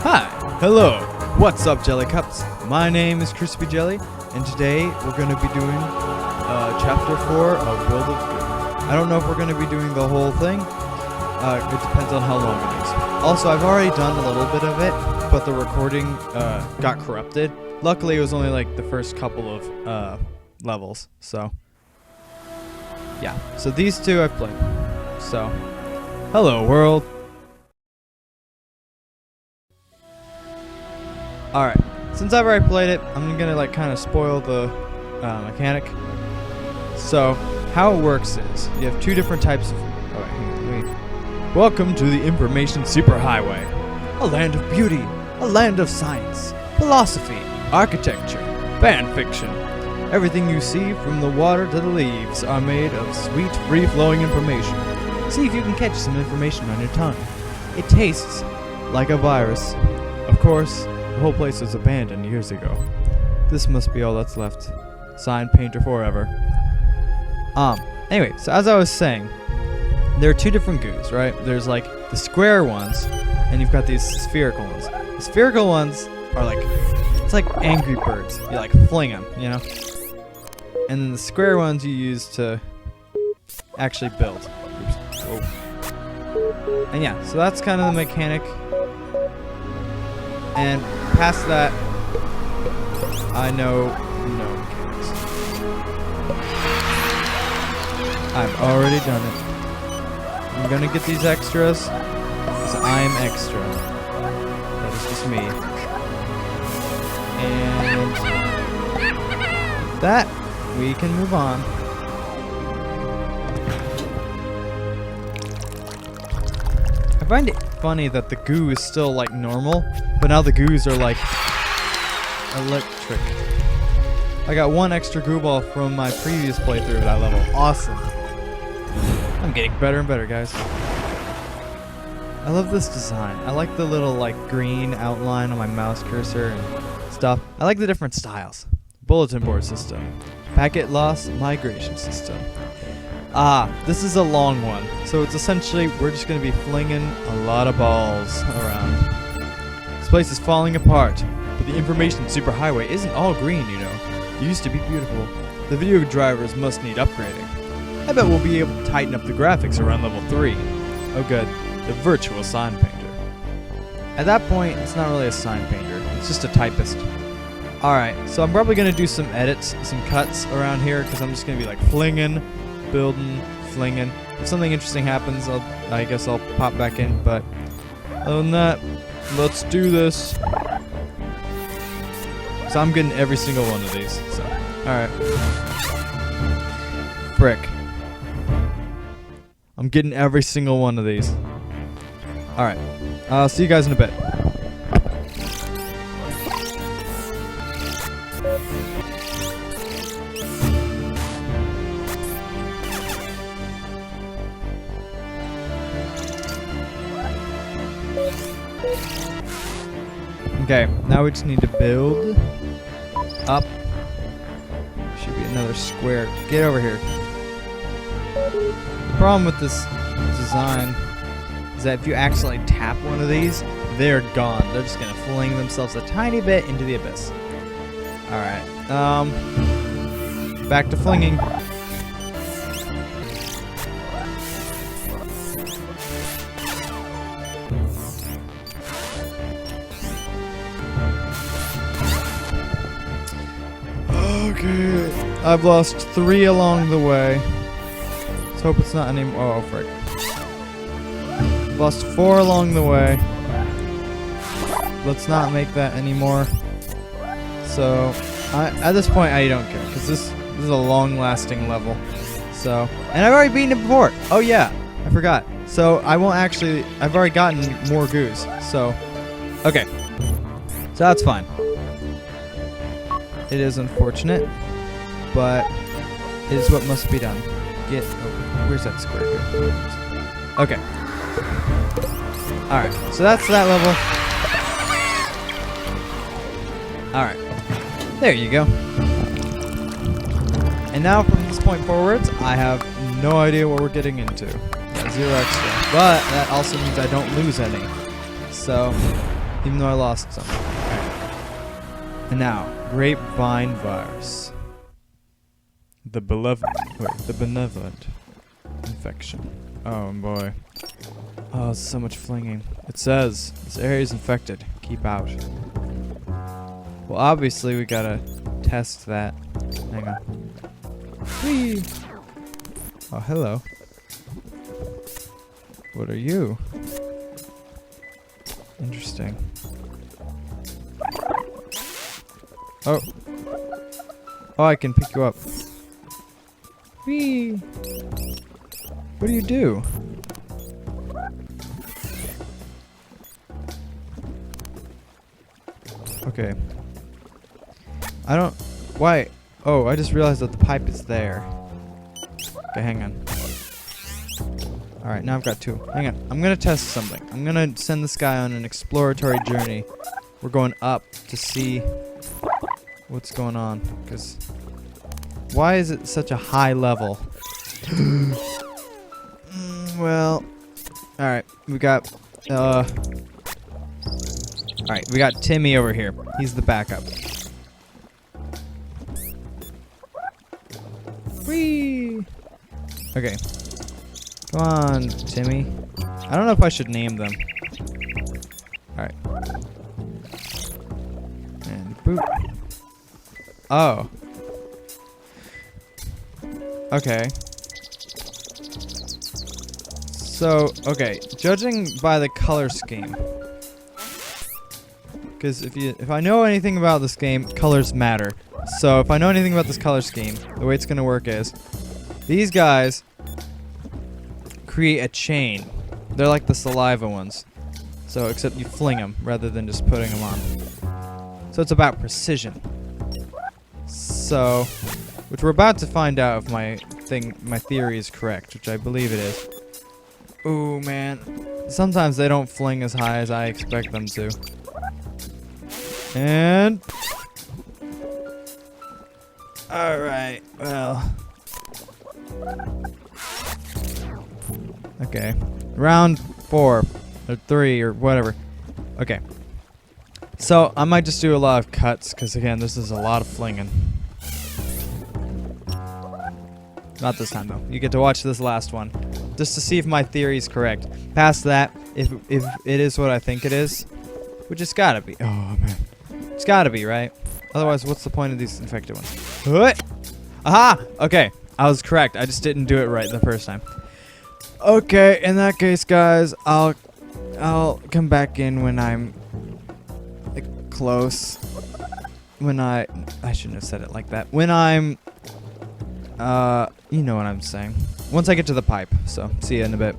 Hi, hello, what's up Jelly Cups? My name is Crispy Jelly, and today we're going to be doing Chapter 4 of World of Goo. I don't know if we're going to be doing the whole thing, it depends on how long it is. Also, I've already done a little bit of it, but the recording got corrupted. Luckily, it was only like the first couple of levels, so yeah. So these two I've played. So, hello world. Alright, since I've already played it, I'm gonna like kind of spoil the mechanic. So, how it works is, you have two different types of... Oh, wait. Welcome to the Information Superhighway. A land of beauty, a land of science, philosophy, architecture, fan fiction. Everything you see from the water to the leaves are made of sweet, free-flowing information. See if you can catch some information on your tongue. It tastes like a virus. Of course, the whole place was abandoned years ago. This must be all that's left. Signed, Painter Forever. Anyway, so as I was saying, there are two different goos, right? There's like the square ones, and you've got these spherical ones. The spherical ones are like, it's like Angry Birds. You like fling them, you know? And then the square ones you use to actually build. Oops. Oh. And yeah, so that's kind of the mechanic. And past that, I know no mechanics. I've already done it. I'm gonna get these extras, because I'm extra. That is just me. And with that, we can move on. I find it funny that the goo is still like normal, but now the goos are like electric. I got one extra goo ball from my previous playthrough of that level. Awesome. I'm getting better and better, guys. I love this design. I like the little like green outline on my mouse cursor and stuff. I like the different styles. Bulletin board system. Packet loss migration system. This is a long one. So it's essentially, we're just going to be flinging a lot of balls around. This place is falling apart, but the information superhighway isn't all green, you know. It used to be beautiful. The video drivers must need upgrading. I bet we'll be able to tighten up the graphics around level 3. Oh good, the virtual sign painter. At that point, it's not really a sign painter, it's just a typist. Alright, so I'm probably going to do some edits, some cuts around here, because I'm just going to be like flinging, building, flinging. If something interesting happens, I guess I'll pop back in, but other than that, let's do this. So I'm getting every single one of these, so, alright. Frick. I'm getting every single one of these. Alright, I'll see you guys in a bit. Okay, now we just need to build up. Should be another square. Get over here. The problem with this design is that if you accidentally tap one of these, they're gone. They're just gonna fling themselves a tiny bit into the abyss. Alright, back to flinging. Okay, I've lost 3 along the way. Let's hope it's not any more. Oh, frick. Lost 4 along the way. Let's not make that anymore. So, at this point, I don't care, because this is a long-lasting level. So, and I've already beaten it before. Oh yeah, I forgot. So, I won't actually, I've already gotten more goos. So, okay. So that's fine. It is unfortunate, but it is what must be done. Get over. Where's that square? Okay. Alright, so that's that level. Alright. There you go. And now from this point forwards, I have no idea what we're getting into. 0 extra. But that also means I don't lose any. So, Even though I lost some. Okay. And now, grapevine virus. The benevolent infection. Oh boy. Oh, so much flinging. It says, this area is infected. Keep out. Well, obviously we gotta test that. Hang on. Whee! Oh, hello. What are you? Interesting. Oh. Oh, I can pick you up. Whee! What do you do? Okay. I don't... Why? Oh, I just realized that the pipe is there. Okay, hang on. Alright, now I've got two. Hang on. I'm gonna test something. I'm gonna send this guy on an exploratory journey. We're going up to see what's going on. Because... Why is it such a high level? Well... Alright, we got... Alright, we got Timmy over here. He's the backup. Whee! Okay. Come on, Timmy. I don't know if I should name them. Alright. And boop. Oh. Okay. So, okay. Judging by the color scheme. Because if I know anything about this game, colors matter. So if I know anything about this color scheme, the way it's going to work is these guys create a chain. They're like the saliva ones. So except you fling them rather than just putting them on. So it's about precision. So, which we're about to find out if my theory is correct, which I believe it is. Ooh, man. Sometimes they don't fling as high as I expect them to. And... Alright, well... Okay. Round 4. Or 3, or whatever. Okay. So, I might just do a lot of cuts, because again, this is a lot of flinging. Not this time, though. You get to watch this last one. Just to see if my theory is correct. Past that, if it is what I think it is, which it's gotta be. Oh, man. It's gotta be, right? Otherwise, what's the point of these infected ones? What? Aha! Okay, I was correct. I just didn't do it right the first time. Okay, in that case, guys, I'll come back in when I'm close. When I shouldn't have said it like that. When I'm you know what I'm saying. Once I get to the pipe. So, see you in a bit.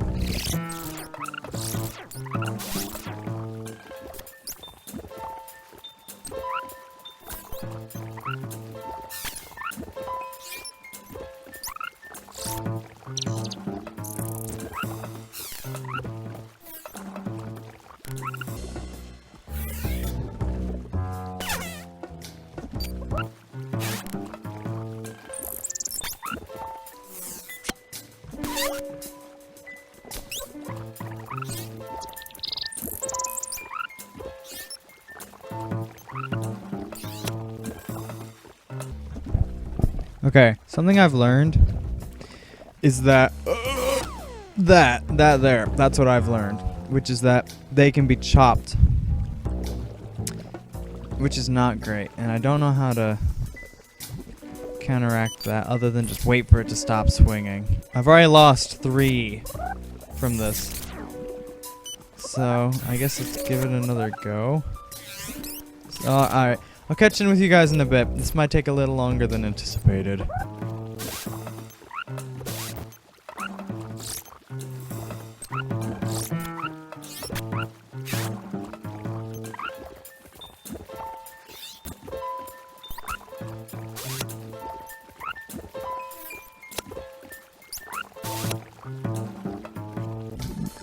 Okay, something I've learned is that that's what I've learned, which is that they can be chopped, which is not great, and I don't know how to counteract that other than just wait for it to stop swinging. I've already lost 3 from this, so I guess let's give it another go. So, alright. I'll catch in with you guys in a bit. This might take a little longer than anticipated.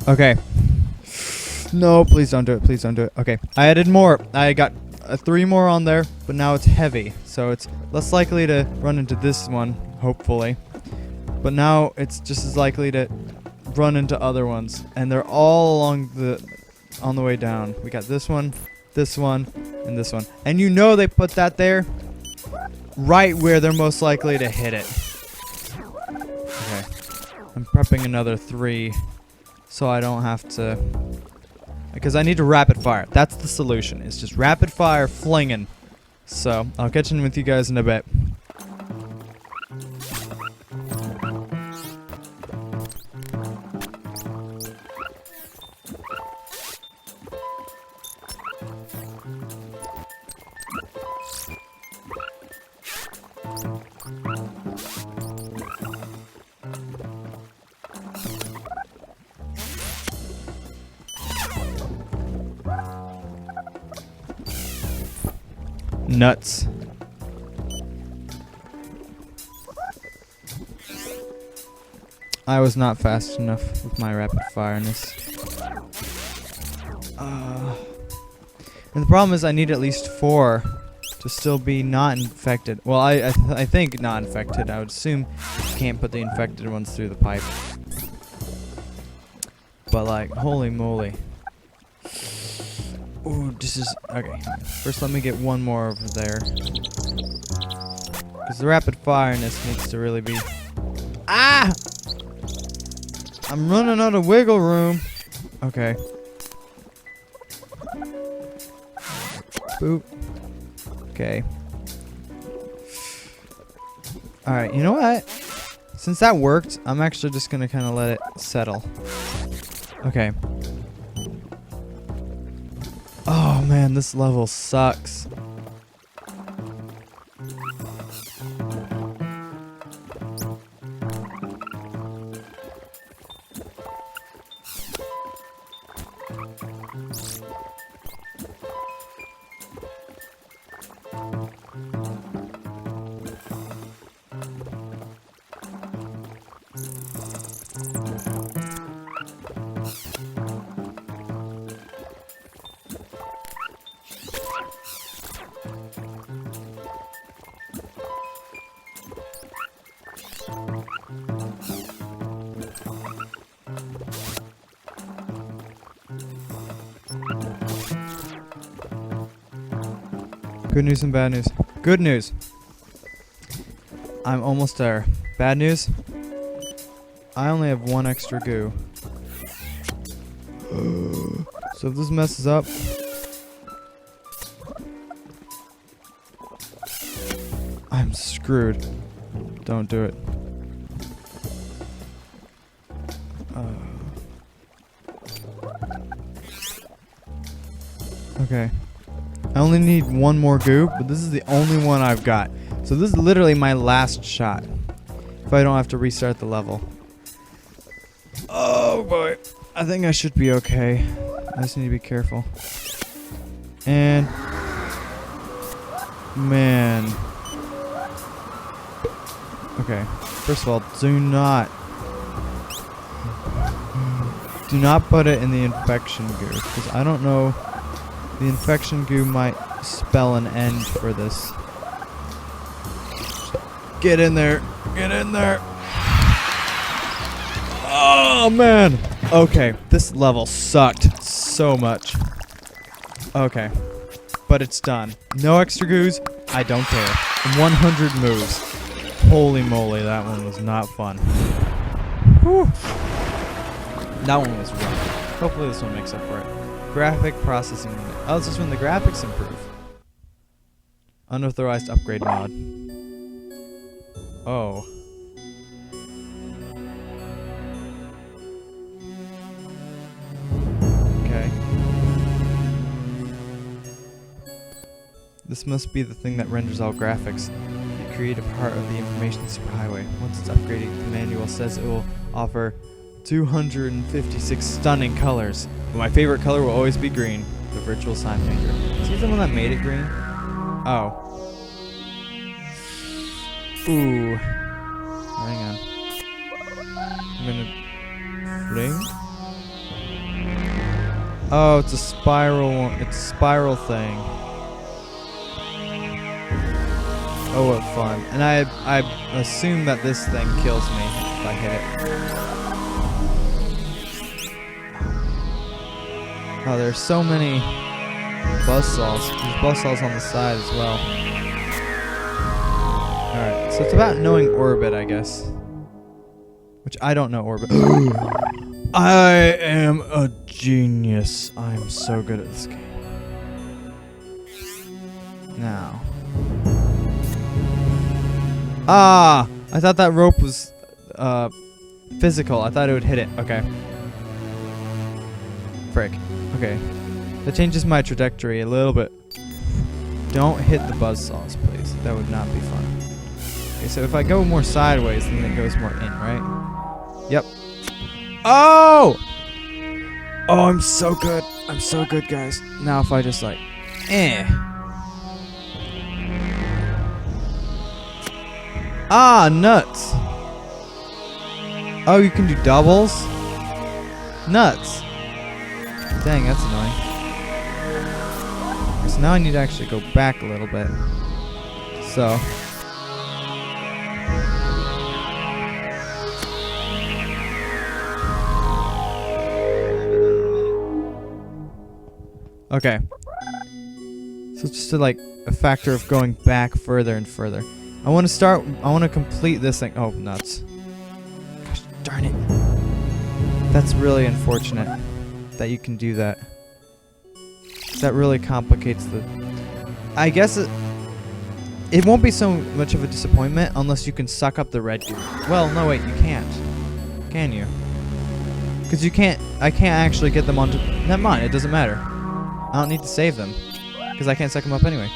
Okay. No, please don't do it. Please don't do it. Okay. I added more. I got 3 more on there, but now it's heavy, so it's less likely to run into this one, hopefully. But now it's just as likely to run into other ones, and they're all along on the way down. We got this one, and this one. And you know they put that there right where they're most likely to hit it. Okay. I'm prepping another 3 so I don't have to... Because I need to rapid fire. That's the solution. It's just rapid fire flinging. So, I'll catch in with you guys in a bit. Nuts. I was not fast enough with my rapid fireness. And the problem is I need at least 4 to still be not infected. Well, I think not infected. I would assume you can't put the infected ones through the pipe. But like, holy moly. Ooh, this is... Okay. First, let me get one more over there. Because the rapid fireness needs to really be... Ah! I'm running out of wiggle room. Okay. Boop. Okay. Alright, you know what? Since that worked, I'm actually just going to kind of let it settle. Okay. Oh man, this level sucks. Good news and bad news. Good news. I'm almost there. Bad news. I only have 1 extra goo. So if this messes up, I'm screwed. Don't do it. Okay. I only need 1 more goo, but this is the only one I've got. So this is literally my last shot. If I don't have to restart the level. Oh boy. I think I should be okay. I just need to be careful. And... Man. Okay. First of all, do not put it in the infection goo. Because I don't know... The infection goo might spell an end for this. Get in there. Get in there. Oh, man. Okay. This level sucked so much. Okay. But it's done. No extra goos. I don't care. 100 moves. Holy moly. That one was not fun. Whew. That one was rough. Hopefully this one makes up for it. Graphic processing unit. Oh, this is when the graphics improve. Unauthorized upgrade mod. Oh. Okay. This must be the thing that renders all graphics. The creative heart of the information superhighway. Once it's upgraded, the manual says it will offer 256 stunning colors. But my favorite color will always be green. The virtual sign maker. Is he the one that made it green? Oh. Ooh. Hang on. I'm gonna fling. Oh, it's a spiral. It's a spiral thing. Oh, what fun! And I assume that this thing kills me if I hit it. Oh, there's so many buzzsaws. There's buzzsaws on the side as well. Alright, so it's about knowing orbit, I guess. Which I don't know orbit. I am a genius. I am so good at this game. Now. Ah! I thought that rope was physical. I thought it would hit it. Okay. Frick. Okay. That changes my trajectory a little bit. Don't hit the buzzsaws, please. That would not be fun. Okay, so if I go more sideways, then it goes more in, right? Yep. Oh! Oh, I'm so good. I'm so good, guys. Now if I just like, Ah, nuts. Oh, you can do doubles? Nuts. Dang, that's annoying. So now I need to actually go back a little bit. So. Okay. So it's just a factor of going back further and further. I want to complete this thing. Oh, nuts. Gosh, darn it. That's really unfortunate that you can do that. That really complicates the... I guess it won't be so much of a disappointment unless you can suck up the red goo. Well, no, wait, you can't. Can you? Because you can't... I can't actually get them onto... Never mind, it doesn't matter. I don't need to save them. Because I can't suck them up anyway.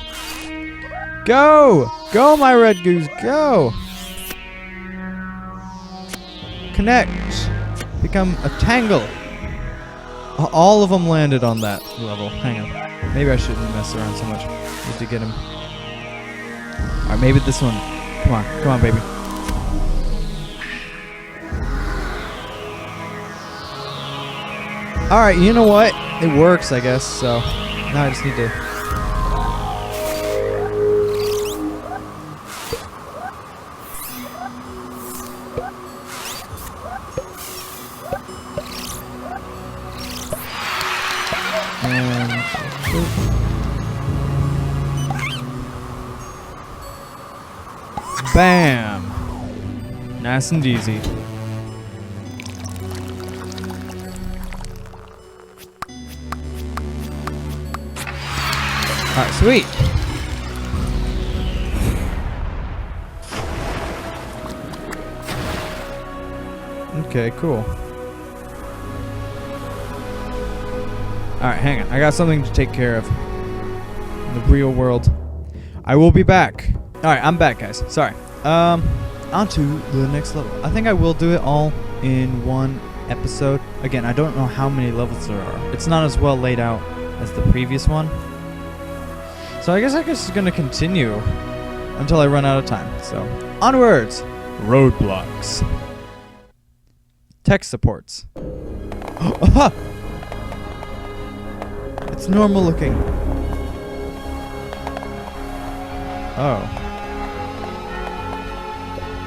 Go! Go, my red goose, go! Connect! Become a tangle! All of them landed on that level. Hang on. Maybe I shouldn't mess around so much. Just to get him. Alright, maybe this one. Come on. Come on, baby. Alright, you know what? It works, I guess, so now I just need to... Bam! Nice and easy. Alright, sweet. Okay, cool. Alright, hang on. I got something to take care of in the real world. I will be back. Alright, I'm back, guys. Sorry. On to the next level. I think I will do it all in one episode. Again, I don't know how many levels there are. It's not as well laid out as the previous one. So I guess it's going to continue until I run out of time. So, onwards! Roadblocks. Tech supports. It's normal looking. Oh.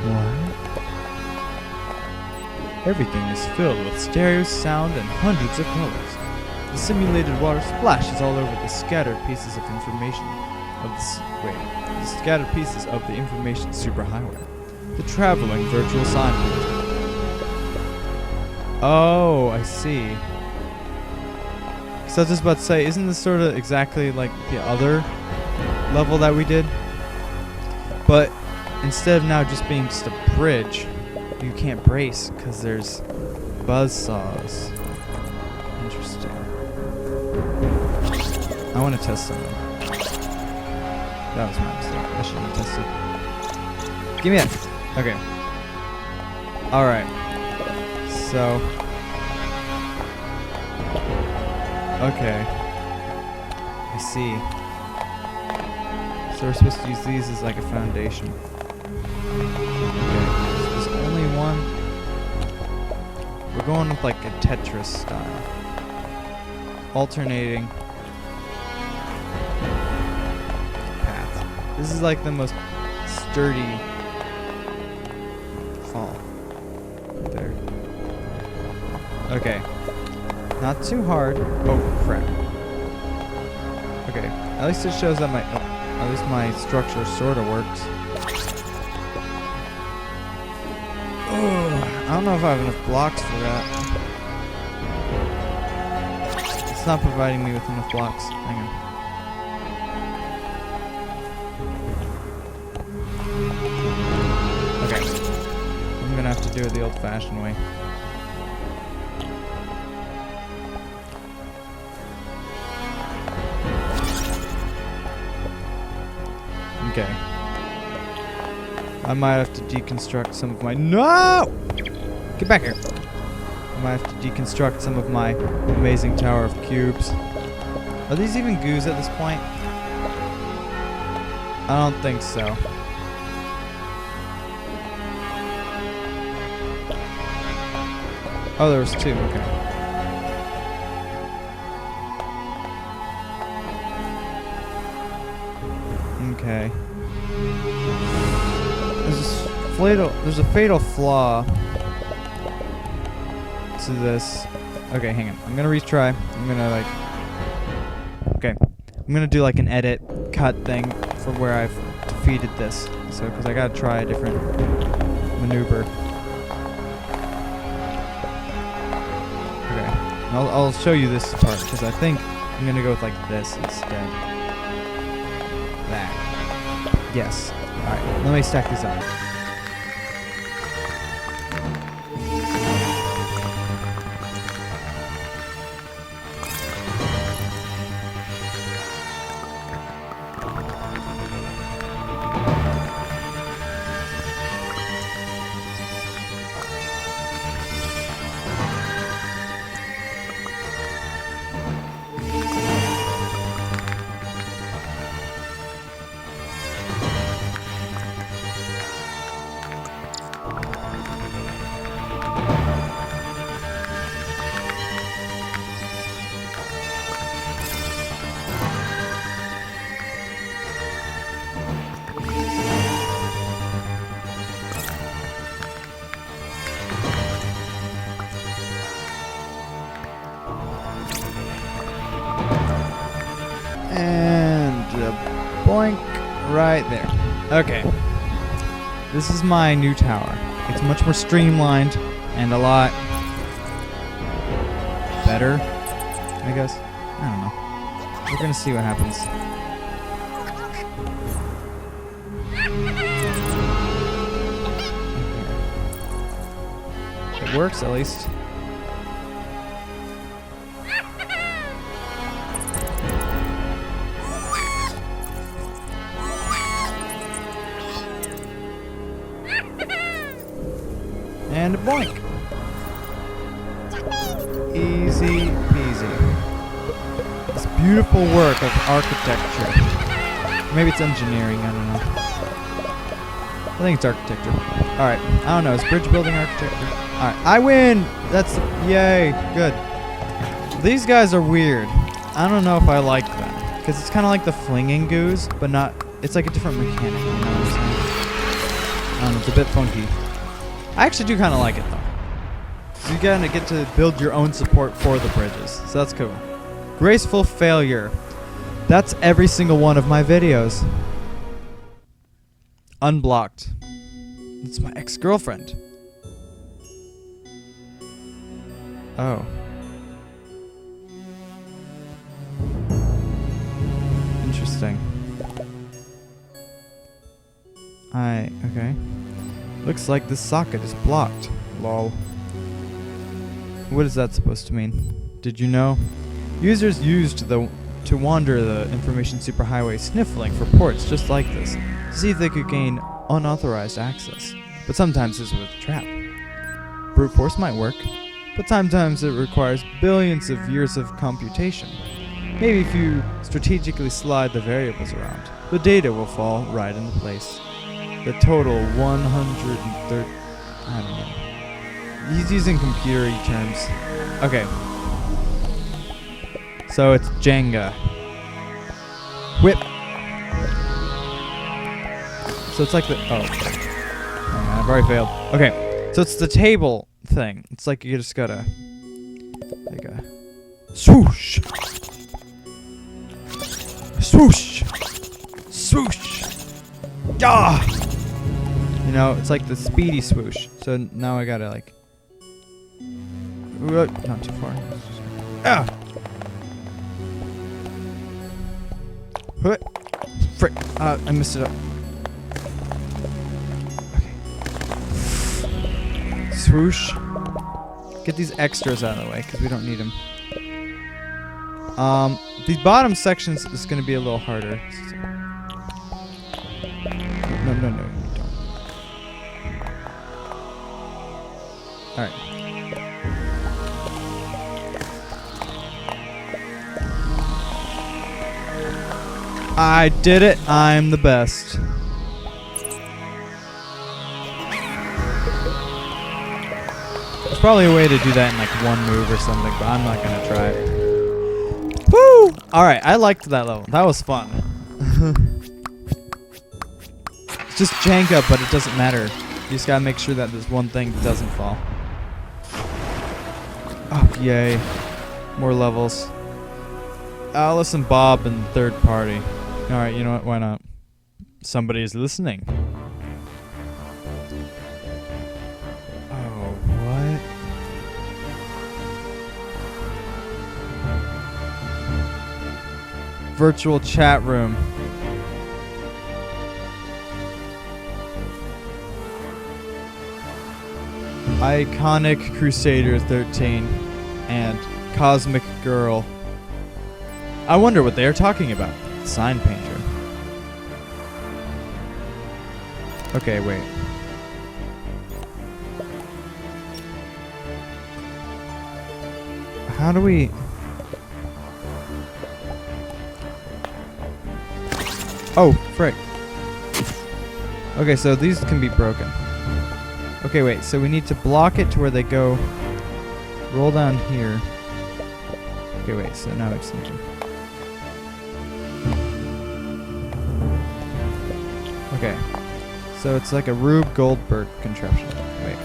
What? Everything is filled with stereo sound and hundreds of colors. The simulated water splashes all over the scattered pieces of information the scattered pieces of the information superhighway. The traveling virtual signboard. Oh, I see. So I was just about to say, isn't this sort of exactly like the other level that we did? But instead of now just being just a bridge, you can't brace because there's buzzsaws. Interesting. I want to test something. That was my mistake. I shouldn't have tested. Give me that. Okay. Alright. So. Okay. I see. So we're supposed to use these as like a foundation. Okay. So there's only one. We're going with like a Tetris style. Alternating path. This is like the most sturdy fall. There. Okay. Not too hard. Oh, crap. Okay. At least it shows that at least my structure sort of works. I don't know if I have enough blocks for that. It's not providing me with enough blocks. Hang on. Okay. I'm gonna have to do it the old-fashioned way. Okay. I might have to deconstruct some of my... No! Get back here. I might have to deconstruct some of my amazing tower of cubes. Are these even goos at this point? I don't think so. Oh, there was two. Okay. Okay. There's a fatal flaw to this. Okay, hang on. I'm gonna retry. I'm gonna like... Okay. I'm gonna do like an edit, cut thing for where I've defeated this. So, because I gotta try a different maneuver. Okay. I'll show you this part, because I think I'm gonna go with like this instead. That. Yes. Alright, let me stack these up. And boink, right there. Okay. This is my new tower. It's much more streamlined and a lot better, I guess. I don't know. We're gonna see what happens. Okay. It works at least. And boink. Easy peasy. This beautiful work of architecture. Maybe it's engineering, I don't know. I think it's architecture. Alright, I don't know, it's bridge building architecture. Alright, I win! That's, yay, good. These guys are weird. I don't know if I like them. Because it's kind of like the flinging goos, but not, it's like a different mechanic, you know what I'm saying? I don't know, it's a bit funky. I actually do kind of like it though. So you kind of get to build your own support for the bridges. So that's cool. Graceful failure. That's every single one of my videos. Unblocked. It's my ex-girlfriend. Oh. Interesting. Okay. Looks like this socket is blocked. Lol. What is that supposed to mean? Did you know? Users used to wander the information superhighway sniffling for ports just like this to see if they could gain unauthorized access. But sometimes this was a trap. Brute force might work, but sometimes it requires billions of years of computation. Maybe if you strategically slide the variables around, the data will fall right into place. The total 130... I don't know. He's using computer-y terms. Okay. So it's Jenga. Whip! So it's like the... Oh man, I've already failed. Okay. So it's the table thing. It's like you just gotta... Like Swoosh. Swoosh. Swoosh. Ah! You know, it's like the speedy swoosh. So now I gotta like... Not too far. Ah! Frick. I messed it up. Okay. Swoosh. Get these extras out of the way, because we don't need them. The bottom sections is going to be a little harder. So. No, you don't. Alright. I did it. I'm the best. There's probably a way to do that in like one move or something, but I'm not going to try it. Woo! Alright, I liked that level. That was fun. It's just Jenga, but it doesn't matter. You just gotta make sure that this one thing doesn't fall. Oh, yay. More levels. Alice and Bob and third party. Alright, you know what? Why not? Somebody's listening. Oh, what? Virtual chat room. Iconic Crusader 13 and Cosmic Girl. I wonder what they are talking about. Sign painter. Okay, wait. How do we... Oh, frick. Okay, so these can be broken. Okay, wait, so we need to block it to where they go. Roll down here. Okay, wait, so now I just need to... Okay. So it's like a Rube Goldberg contraption. Wait.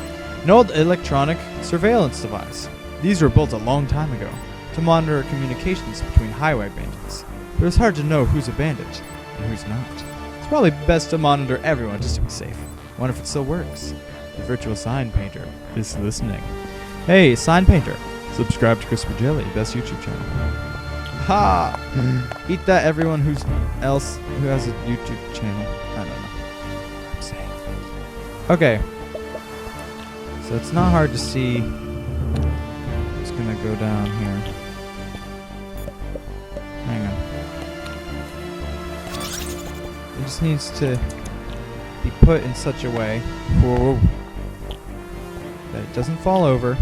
An old electronic surveillance device. These were built a long time ago to monitor communications between highway bandits. But it's hard to know who's a bandit and who's not. It's probably best to monitor everyone just to be safe. Wonder if it still works. The virtual sign painter is listening. Hey, sign painter. Subscribe to Crispy Jelly, best YouTube channel. Ha! Eat that, everyone who has a YouTube channel. I don't know. I'm saying. Okay. So it's not hard to see. It's gonna go down here. Hang on. It just needs to be put in such a way. Whoa. That it doesn't fall over.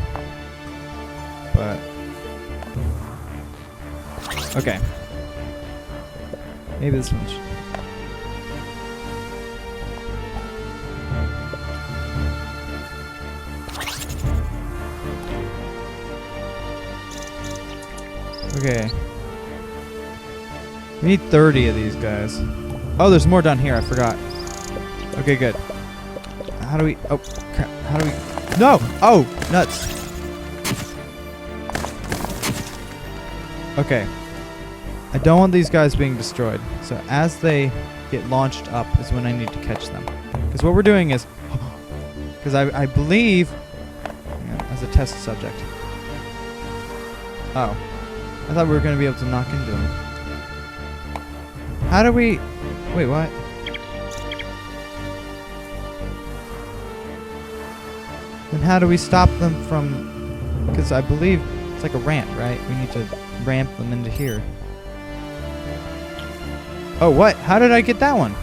But okay. Maybe this one should. Okay. We need 30 of these guys. Oh, there's more down here. I forgot. Okay, good. How do we... Oh, crap. How do we... No! Oh, nuts. Okay. I don't want these guys being destroyed. So as they get launched up is when I need to catch them. Because what we're doing is... Because I believe... Yeah, as a test subject. Oh. I thought we were going to be able to knock into them. How do we... Wait, what? Then how do we stop them from... Because I believe it's like a ramp, right? We need to ramp them into here. Oh, what? How did I get that one?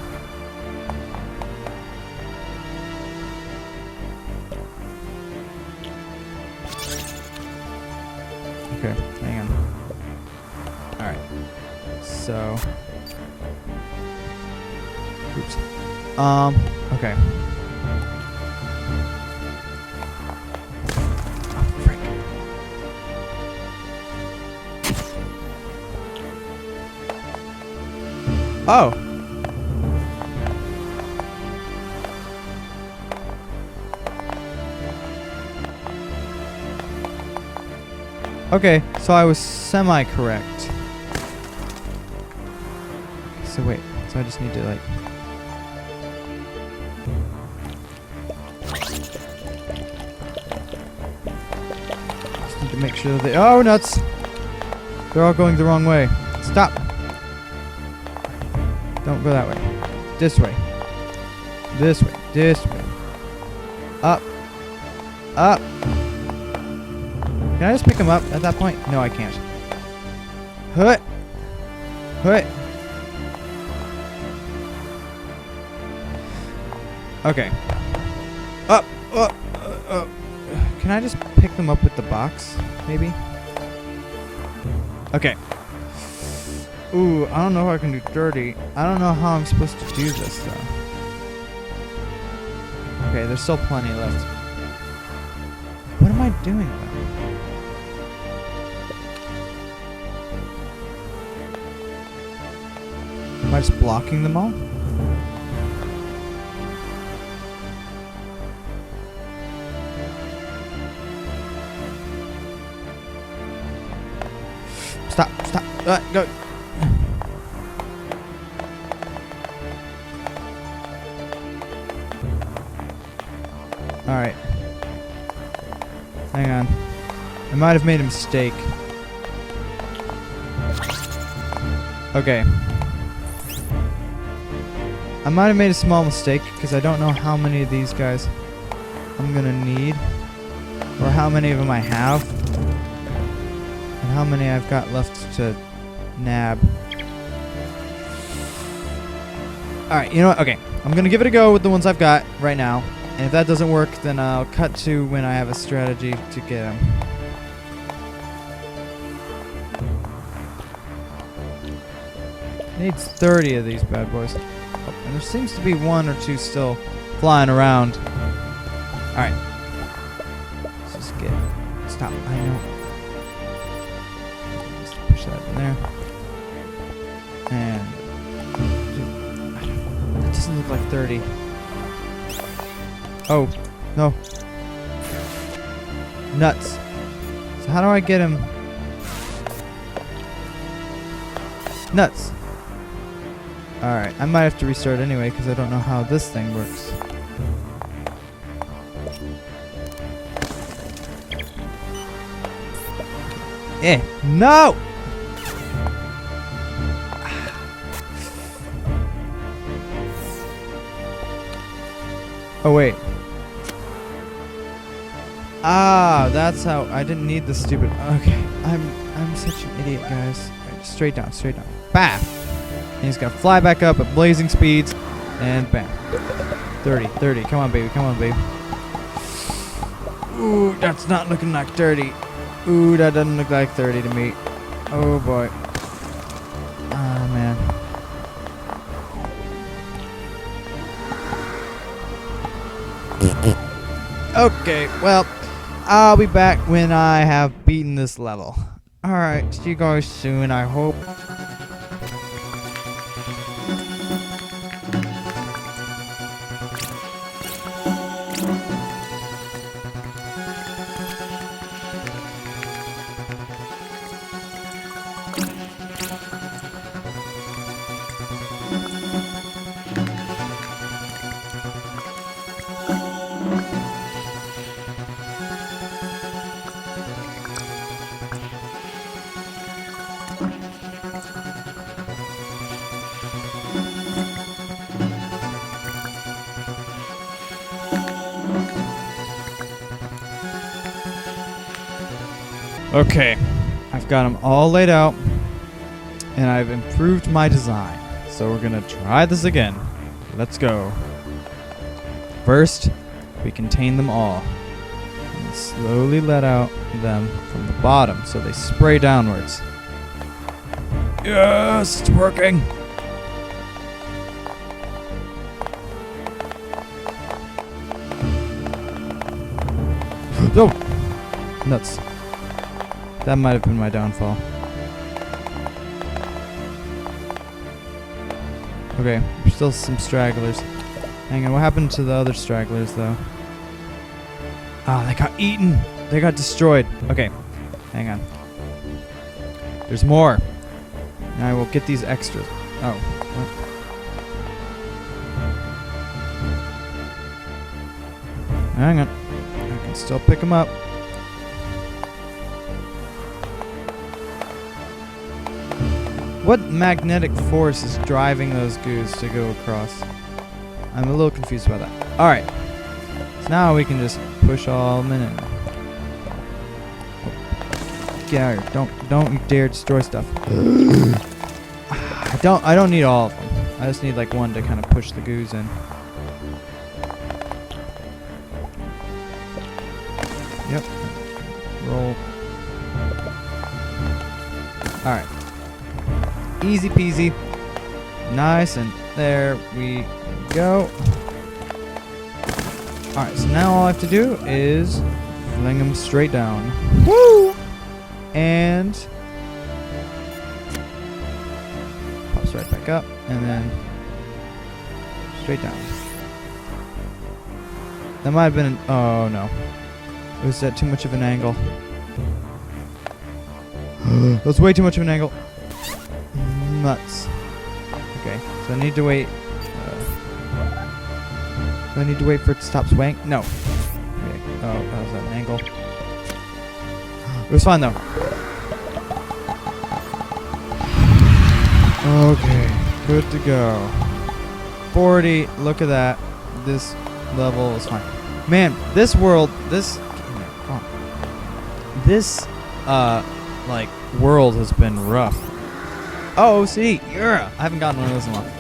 Okay, hang on. Alright. So... Oops. Okay. Oh, frick. Oh! Okay, so I was semi-correct. So wait, so I just need to like... Just need to make sure that they... Oh, nuts! They're all going the wrong way. Stop! Don't go that way. This way. This way. This way. Up. Up. Can I just pick them up at that point? No, I can't. Hut. Hut. Okay. Up. Up. Up. Can I just pick them up with the box? Maybe? Okay. Ooh, I don't know if I can do dirty. I don't know how I'm supposed to do this, though. Okay, there's still plenty left. What am I doing, though? Am I just blocking them all? Stop, stop, go. Alright. Hang on. I might have made a mistake. Okay. I might have made a small mistake because I don't know how many of these guys I'm gonna need. Or how many of them I have. And how many I've got left to nab. Alright, you know what? Okay. I'm gonna give it a go with the ones I've got right now. And if that doesn't work, then I'll cut to when I have a strategy to get them. Needs 30 of these bad boys. Oh, and there seems to be one or two still flying around. Alright. Let's just get... Stop. I know. Just push that in there. And... That doesn't look like 30. Oh, no. Nuts. So how do I get him? Nuts. Alright, I might have to restart anyway because I don't know how this thing works. No! Oh, wait. Ah, that's how... I didn't need the stupid... Okay. I'm such an idiot, guys. Right, straight down, straight down. Bam! And he's got to fly back up at blazing speeds. And bam. 30, 30. Come on, baby. Come on, baby. Ooh, that's not looking like 30. Ooh, that doesn't look like 30 to me. Oh, boy. Ah, man. Okay, well, I'll be back when I have beaten this level. Alright, see you guys soon, I hope. Okay, I've got them all laid out, and I've improved my design. So we're gonna try this again. Let's go. First, we contain them all, and slowly let out them from the bottom so they spray downwards. Yes, it's working. No! Nuts. That might have been my downfall. Okay, there's still some stragglers. Hang on, what happened to the other stragglers, though? Ah, they got eaten! They got destroyed. Okay, hang on. There's more. And I will get these extras. Oh, what? Hang on. I can still pick them up. What magnetic force is driving those goos to go across? I'm a little confused about that. Alright. So now we can just push all of them in. Get out of here. Don't you dare destroy stuff. I don't need all of them. I just need like one to kind of push the goos in. Yep. Roll. Alright. Easy peasy. Nice, and there we go. Alright, so now all I have to do is fling them straight down. Woo! And pops right back up, and then straight down. That might have been an, oh no. Was that too much of an angle? That was way too much of an angle. Nuts. Okay, so I need to wait. Do I need to wait for it to stop swaying? No. Okay. Oh, that was an angle. It was fine though. Okay, good to go. 40. Look at that. This level is fine. Man, this world, this like world has been rough. Oh, see, I haven't gotten one of those in a while.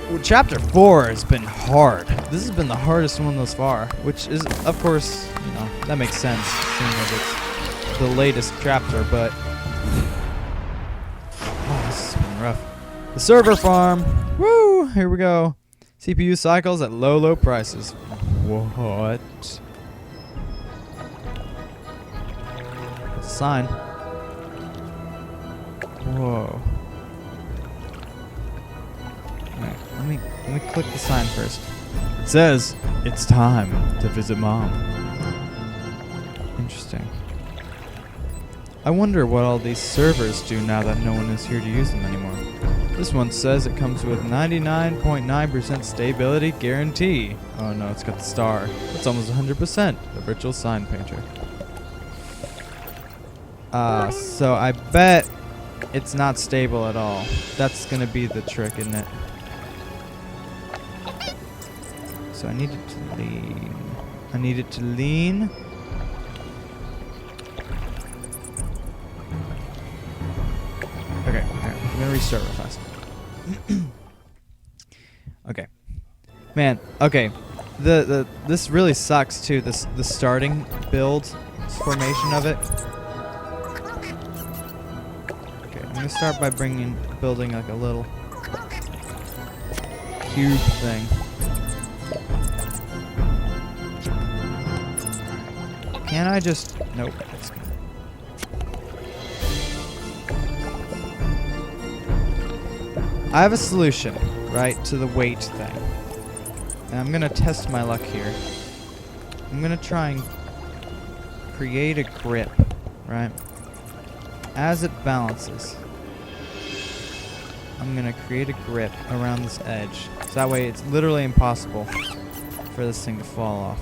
Well, chapter 4 has been hard. This has been the hardest one thus far, which is, of course, you know, that makes sense, seeing as it's the latest chapter, but oh, this has been rough. The server farm. Woo! Here we go. CPU cycles at low prices. What? Sign. Whoa. Alright, let me click the sign first. It says it's time to visit Mom. Interesting. I wonder what all these servers do now that no one is here to use them anymore. This one says it comes with 99.9% stability guarantee. Oh no, it's got the star. It's almost 100%. The virtual sign painter. So I bet it's not stable at all. That's gonna be the trick, isn't it? So I need it to lean. I need it to lean. Okay, I'm gonna restart real fast. Okay. Man, okay. This really sucks too, the starting build formation of it. Okay, I'm gonna start by building like a little cube thing. Can I just... Nope. I have a solution, right, to the weight thing. And I'm going to test my luck here. I'm going to try and create a grip, right? As it balances, I'm going to create a grip around this edge. So that way it's literally impossible for this thing to fall off.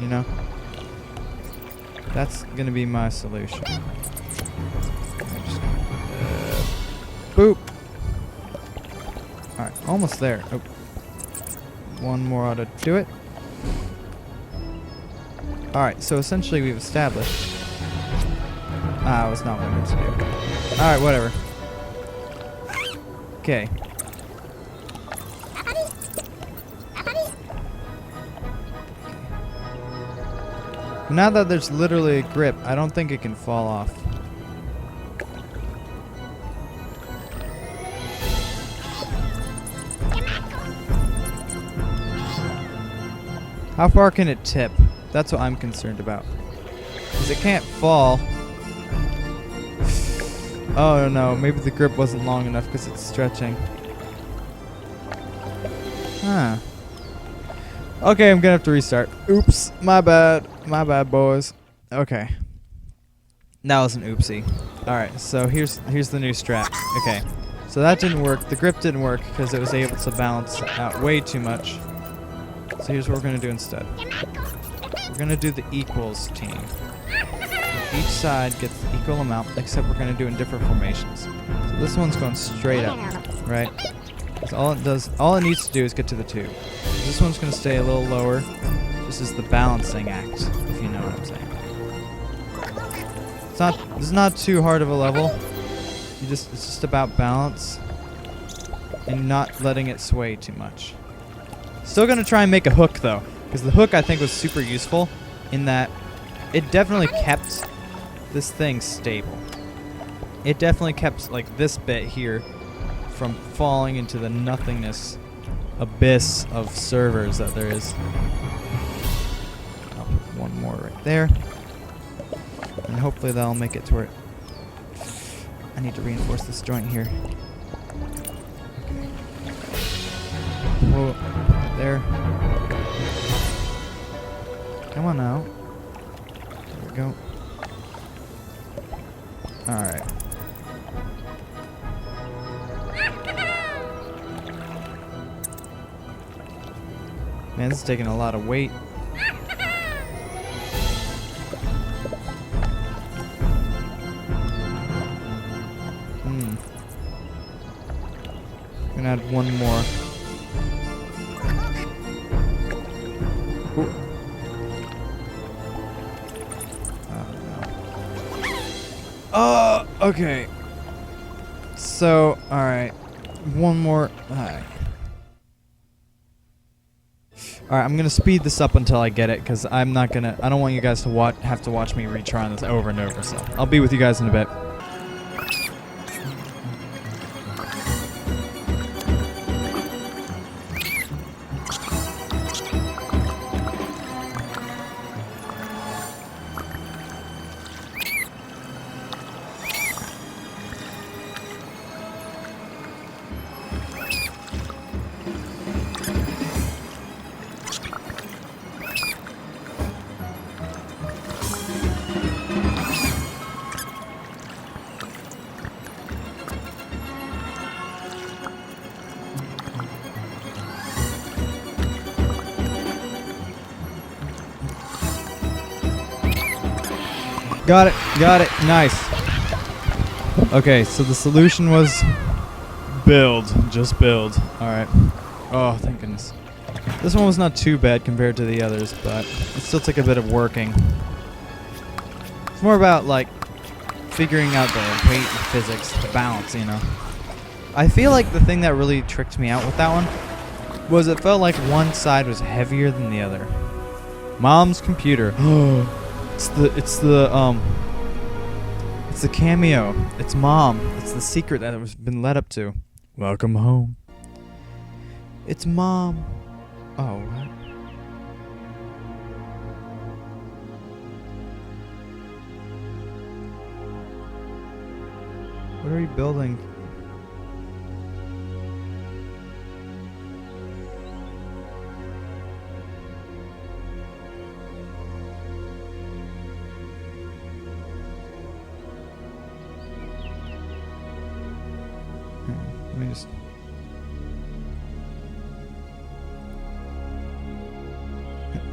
You know? That's going to be my solution. Boop! Alright, almost there. Oh. One more ought to do it. Alright, so essentially we've established... Ah, it was not what I meant to do. Alright, whatever. Okay. Now that there's literally a grip, I don't think it can fall off. How far can it tip? That's what I'm concerned about. Because it can't fall. Oh no, maybe the grip wasn't long enough because it's stretching. Huh. Okay, I'm gonna have to restart. Oops, my bad. My bad, boys. Okay. That was an oopsie. Alright, so here's the new strat. Okay. So that didn't work. The grip didn't work because it was able to balance out way too much. So here's what we're going to do instead. We're going to do the equals team. Each side gets the equal amount, except we're going to do it in different formations. So this one's going straight up, right? So all it needs to do is get to the tube. This one's going to stay a little lower. This is the balancing act, if you know what I'm saying. It's not too hard of a level. It's just about balance and not letting it sway too much. Still gonna try and make a hook though, because the hook I think was super useful in that it definitely kept this thing stable. It definitely kept like this bit here from falling into the nothingness abyss of servers that there is. I'll put one more right there. And hopefully that'll make it to where I need to reinforce this joint here. Okay. Whoa, right there. Come on now. There we go. Alright. Man, this is taking a lot of weight. I'm gonna add one more. Ooh. Oh, no. Okay. So, alright. One more. Alright, I'm gonna speed this up until I get it, because I don't want you guys to have to watch me retry this over and over, so I'll be with you guys in a bit. Got it, nice. Okay, so the solution was just build. Alright. Oh, thank goodness. This one was not too bad compared to the others, but it still took a bit of working. It's more about, like, figuring out the weight and physics, the balance, you know. I feel like the thing that really tricked me out with that one was it felt like one side was heavier than the other. Mom's computer. It's the cameo. It's Mom. It's the secret that has been led up to. Welcome home. It's Mom. Oh, what? What are we building? Let me just...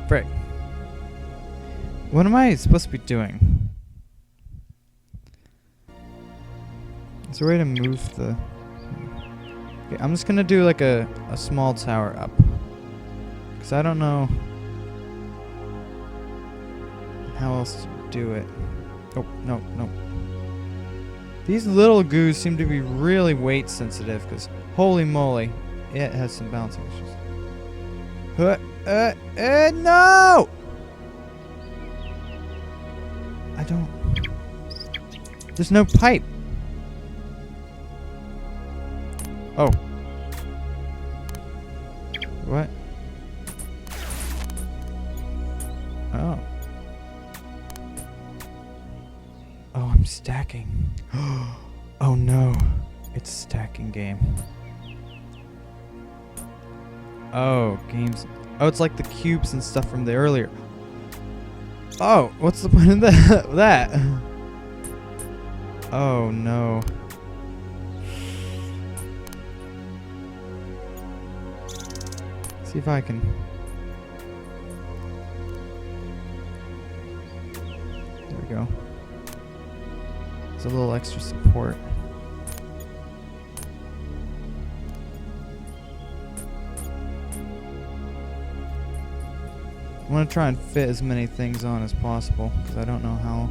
Frick. What am I supposed to be doing? Is there a way to move the... Okay, I'm just gonna do like a small tower up. Because I don't know how else to do it. Oh, no. These little goos seem to be really weight sensitive, because holy moly, it has some balancing issues. No! I don't... There's no pipe. Oh. What? Oh. Oh, I'm stacking. Oh no. It's a stacking game. Oh, games. Oh, it's like the cubes and stuff from the earlier. Oh, what's the point of that? Oh no. See if I can. There we go. There's a little extra support. I want to try and fit as many things on as possible because I don't know how.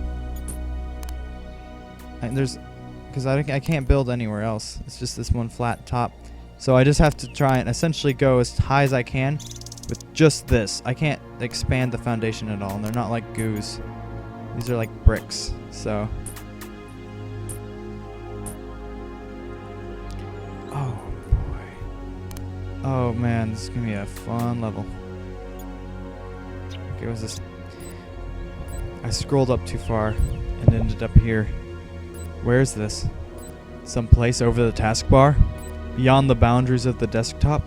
Because I can't build anywhere else. It's just this one flat top. So I just have to try and essentially go as high as I can with just this. I can't expand the foundation at all, and they're not like goos. These are like bricks, so. Oh boy. Oh man, this is gonna be a fun level. Okay, what's this? I scrolled up too far and ended up here. Where is this? Someplace over the taskbar? Beyond the boundaries of the desktop?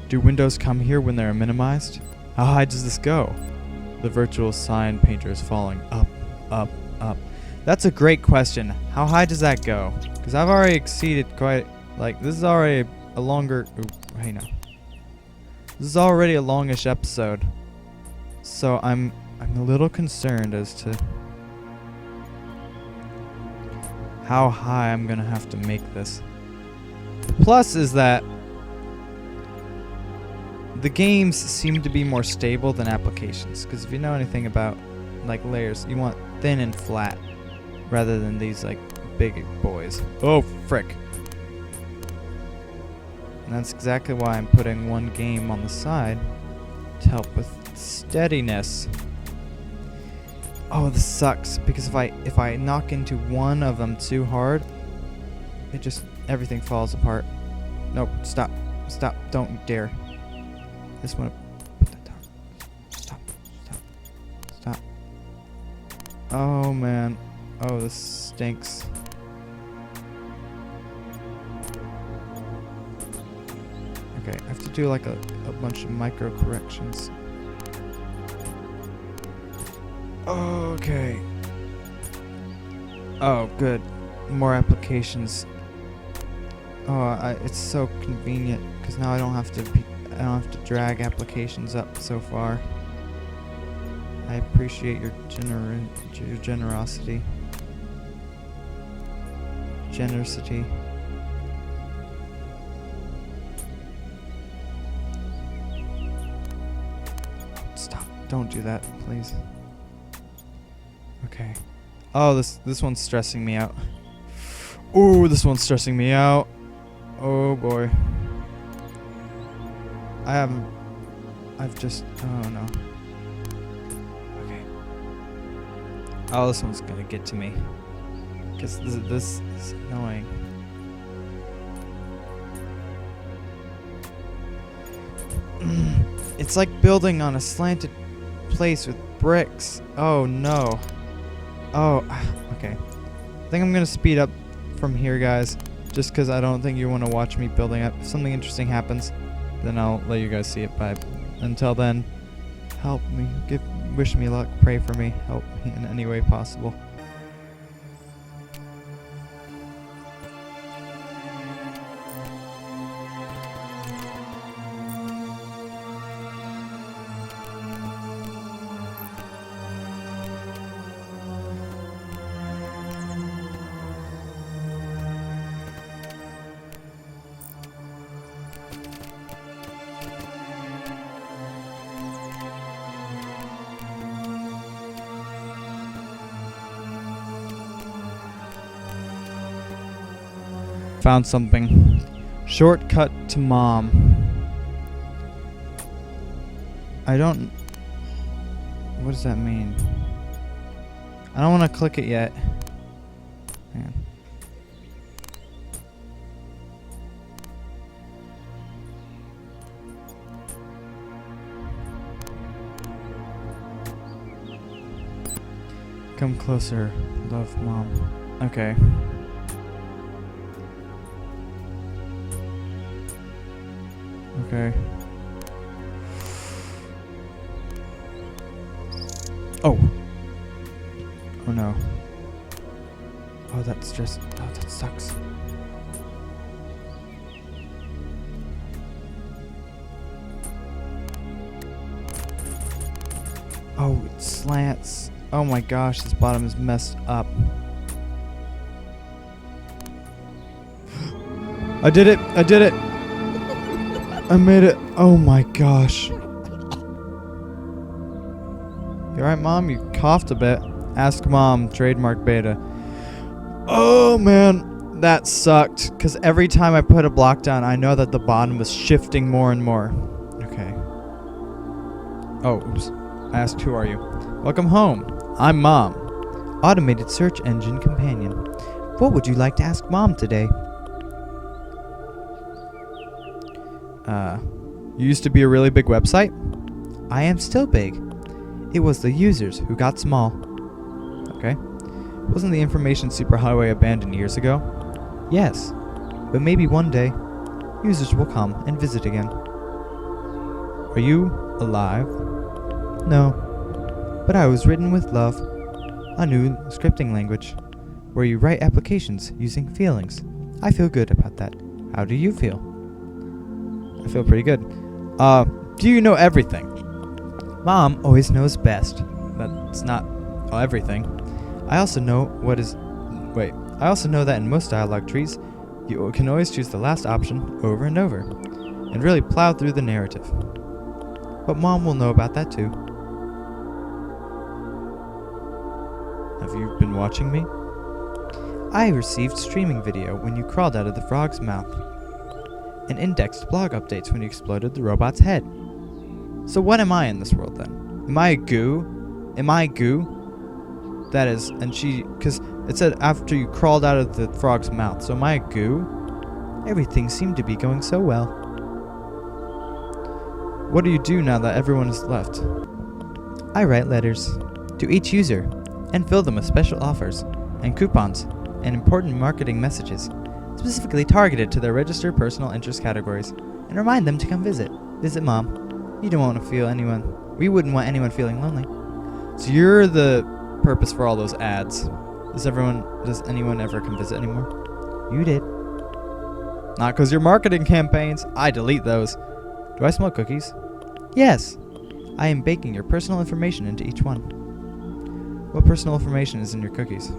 Do windows come here when they are minimized? How high does this go? The virtual sign painter is falling up, up, up. That's a great question. How high does that go? Because I've already exceeded quite, like, this is already a longer, hey now. This is already a longish episode. So I'm a little concerned as to how high I'm gonna have to make this. The plus is that the games seem to be more stable than applications, because if you know anything about like layers, you want thin and flat rather than these like big boys. Oh frick. And that's exactly why I'm putting one game on the side to help with steadiness. Oh, this sucks because if I knock into one of them too hard, it just everything falls apart. Nope, stop. Stop. Don't dare. This one. Put that down. Stop. Stop. Stop. Oh man. Oh, this stinks. Okay, I have to do like a bunch of micro corrections. Okay. Oh, good. More applications. Oh, it's so convenient because now I don't have to drag applications up so far. I appreciate your generosity. Generosity. Stop. Don't do that, please. Okay. Oh, this one's stressing me out. Ooh, this one's stressing me out. Oh boy. Oh no. Okay. Oh, this one's gonna get to me. Because this is annoying. It's like building on a slanted place with bricks. Oh no. Oh, okay. I think I'm gonna speed up from here, guys, just because I don't think you want to watch me building up. If something interesting happens, then I'll let you guys see it. But until then, help me, wish me luck, pray for me, help me in any way possible. Found something. Shortcut to mom. What does that mean? I don't want to click it yet. Hang on. Come closer. Love, mom. Okay. Okay. Oh. Oh no. Oh, that That's just... Oh, that sucks. Oh, it slants. Oh my gosh, this bottom is messed up. I did it! I did it! I made it! Oh my gosh. You alright, Mom? You coughed a bit. Ask Mom, trademark beta. Oh man, that sucked. Because every time I put a block down, I know that the bottom was shifting more and more. Okay. Oh, oops. I asked, who are you? Welcome home. I'm Mom. Automated search engine companion. What would you like to ask Mom today? You used to be a really big website? I am still big. It was the users who got small. Okay. Wasn't the information superhighway abandoned years ago? Yes. But maybe one day, users will come and visit again. Are you alive? No. But I was written with love. A new scripting language, where you write applications using feelings. I feel good about that. How do you feel? I feel pretty good. Do you know everything? Mom always knows best. That's not everything. I also know I also know that in most dialogue trees, you can always choose the last option over and over, and really plow through the narrative. But Mom will know about that too. Have you been watching me? I received streaming video when you crawled out of the frog's mouth, and indexed blog updates when you exploded the robot's head. So what am I in this world then? Am I a goo? Am I goo? That is, and because it said after you crawled out of the frog's mouth, so am I a goo? Everything seemed to be going so well. What do you do now that everyone is left? I write letters to each user and fill them with special offers and coupons and important marketing messages specifically targeted to their registered personal interest categories, and remind them to come visit Mom. We wouldn't want anyone feeling lonely. So you're the purpose for all those ads. Does anyone ever come visit anymore? You did. Not because your marketing campaigns. I delete those. Do I smell cookies? Yes. I am baking your personal information into each one. What personal information is in your cookies?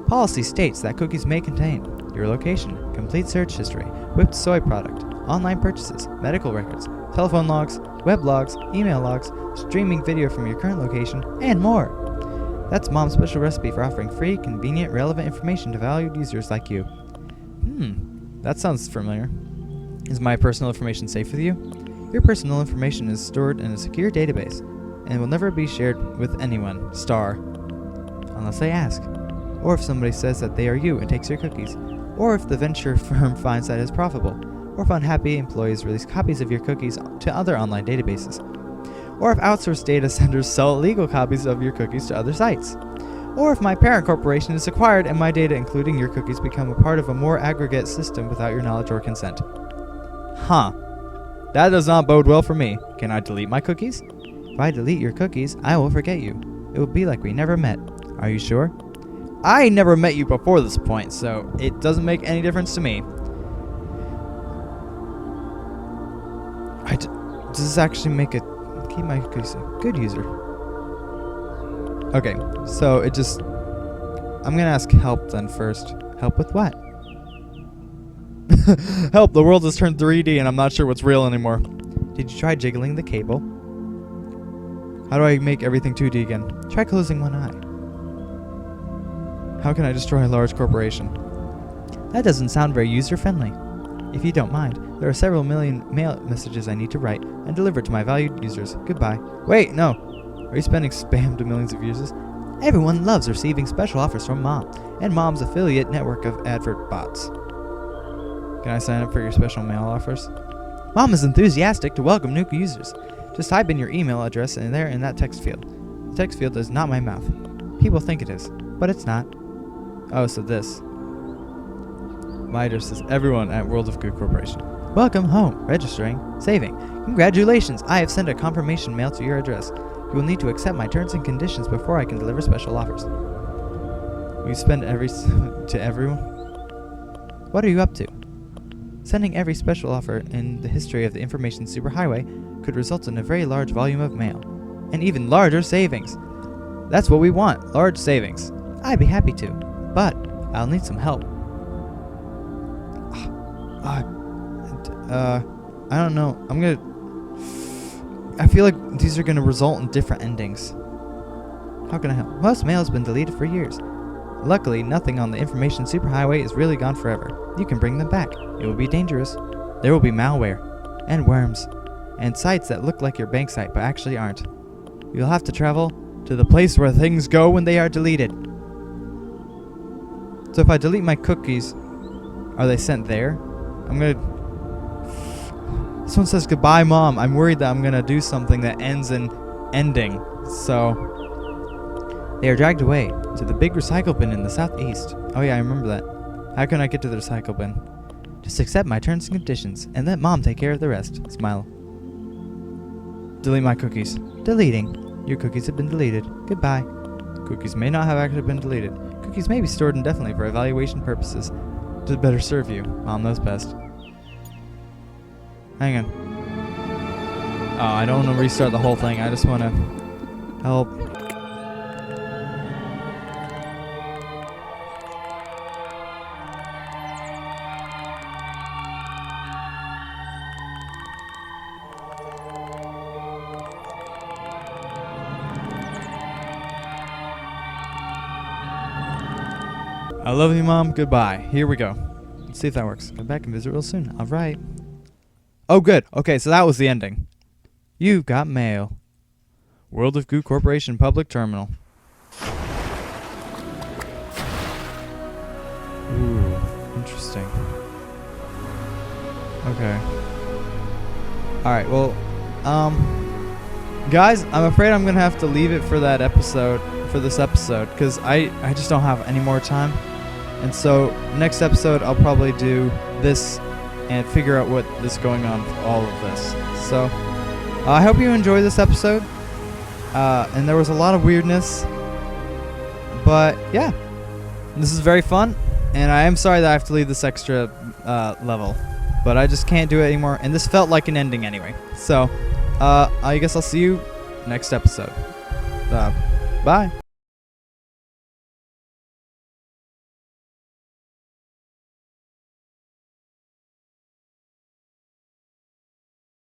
Policy states that cookies may contain your location, complete search history, whipped soy product, online purchases, medical records, telephone logs, web logs, email logs, streaming video from your current location, and more. That's Mom's special recipe for offering free, convenient, relevant information to valued users like you. That sounds familiar. Is my personal information safe with you? Your personal information is stored in a secure database and will never be shared with anyone, unless they ask. Or if somebody says that they are you and takes your cookies. Or if the venture firm finds that it's profitable. Or if unhappy employees release copies of your cookies to other online databases. Or if outsourced data centers sell illegal copies of your cookies to other sites. Or if my parent corporation is acquired and my data, including your cookies, become a part of a more aggregate system without your knowledge or consent. That does not bode well for me. Can I delete my cookies? If I delete your cookies, I will forget you. It will be like we never met. Are you sure? I never met you before this point, so it doesn't make any difference to me. Does this actually make it... Keep my cookies a good user. Okay, so it just... I'm gonna ask help then first. Help with what? Help, the world has turned 3D and I'm not sure what's real anymore. Did you try jiggling the cable? How do I make everything 2D again? Try closing one eye. How can I destroy a large corporation? That doesn't sound very user-friendly. If you don't mind, there are several million mail messages I need to write and deliver to my valued users. Goodbye. Wait, no. Are you spending spam to millions of users? Everyone loves receiving special offers from Mom and Mom's affiliate network of advert bots. Can I sign up for your special mail offers? Mom is enthusiastic to welcome new users. Just type in your email address in that text field. The text field is not my mouth. People think it is, but it's not. Oh, so this. My address is everyone at World of Goo Corporation. Welcome home. Registering. Saving. Congratulations. I have sent a confirmation mail to your address. You will need to accept my terms and conditions before I can deliver special offers. We spend to everyone? What are you up to? Sending every special offer in the history of the information superhighway could result in a very large volume of mail. And even larger savings. That's what we want, large savings. I'd be happy to, but I'll need some help. I don't know. I feel like these are gonna result in different endings. How can I help? Most mail has been deleted for years. Luckily, nothing on the information superhighway is really gone forever. You can bring them back. It will be dangerous. There will be malware, and worms, and sites that look like your bank site but actually aren't. You'll have to travel to the place where things go when they are deleted. So if I delete my cookies, are they sent there? This one says, goodbye, Mom. I'm worried that I'm gonna do something that ends in ending. So they are dragged away to the big recycle bin in the southeast. Oh yeah, I remember that. How can I get to the recycle bin? Just accept my terms and conditions and let Mom take care of the rest. Smile. Delete my cookies. Deleting. Your cookies have been deleted. Goodbye. Cookies may not have actually been deleted. Cookies may be stored indefinitely for evaluation purposes. To better serve you. Mom knows best. Hang on. Oh, I don't want to restart the whole thing. I just want to help. I love you, Mom. Goodbye. Here we go. Let's see if that works. Come back and visit real soon. All right. Oh, good. Okay, so that was the ending. You've got mail. World of Goo Corporation Public Terminal. Ooh, interesting. Okay. Alright, well, guys, I'm afraid I'm gonna have to leave it for that episode, for this episode, because I just don't have any more time. And so, next episode, I'll probably do this and figure out what is going on with all of this. So, I hope you enjoyed this episode. And there was a lot of weirdness. But, yeah. This is very fun. And I am sorry that I have to leave this extra level. But I just can't do it anymore. And this felt like an ending anyway. So, I guess I'll see you next episode. Bye.